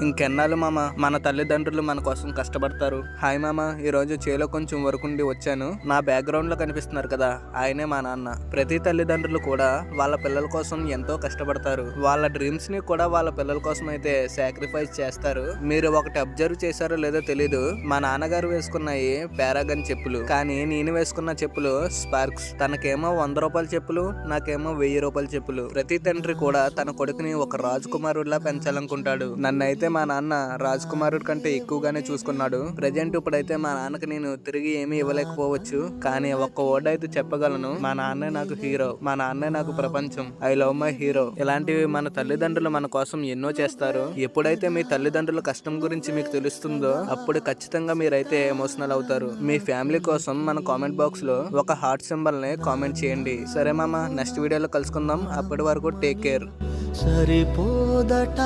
ఇంకెన్నాళ్ళు మామ మన తల్లిదండ్రులు మన కోసం కష్టపడతారు. హాయ్ మామ, ఈరోజు చేలో కొంచెం వర్క్ ఉండి వచ్చాను. నా బ్యాక్గ్రౌండ్ లో కనిపిస్తున్నారు కదా, ఆయనే మా నాన్న. ప్రతి తల్లిదండ్రులు కూడా వాళ్ళ పిల్లల కోసం ఎంతో కష్టపడతారు. వాళ్ళ డ్రీమ్స్ ని కూడా వాళ్ళ పిల్లల కోసం అయితే సాక్రిఫైస్ చేస్తారు. మీరు ఒకటి అబ్జర్వ్ చేశారో లేదో తెలీదు, మా నాన్నగారు వేసుకున్నాయి పారాగన్ చెప్పులు, కానీ నేను వేసుకున్న చెప్పులు స్పార్క్స్. తనకేమో 100 రూపాయల చెప్పులు, నాకేమో 1000 రూపాయల చెప్పులు. ప్రతి తండ్రి కూడా తన కొడుకుని ఒక రాజకుమారుడిలా పెంచాలనుకుంటాడు. నన్నైతే మా నాన్న రాజకుమారుడి కంటే ఎక్కువగానే చూసుకున్నాడు. ప్రజెంట్ ఇప్పుడైతే మా నాన్నకి నేను తిరిగి ఏమీ ఇవ్వలేకపోవచ్చు, కానీ ఒక్క వర్డ్ అయితే చెప్పగలను, మా నాన్నే నాకు హీరో, మా నాన్నే నాకు ప్రపంచం, ఐ లవ్ మై హీరో. ఇలాంటివి మన తల్లిదండ్రులు మన కోసం ఎన్నో చేస్తారు. ఎప్పుడైతే మీ తల్లిదండ్రుల కష్టం గురించి మీకు తెలుస్తుందో అప్పుడు ఖచ్చితంగా మీరైతే ఎమోషనల్ అవుతారు. మీ ఫ్యామిలీ కోసం మన కామెంట్ బాక్స్ లో ఒక హార్ట్ సింబల్ ని కామెంట్ చేయండి. సరే మామ, నెక్స్ట్ వీడియోలో కలుసుకుందాం. అప్పటి వరకు టేక్ కేర్. సరిపోదట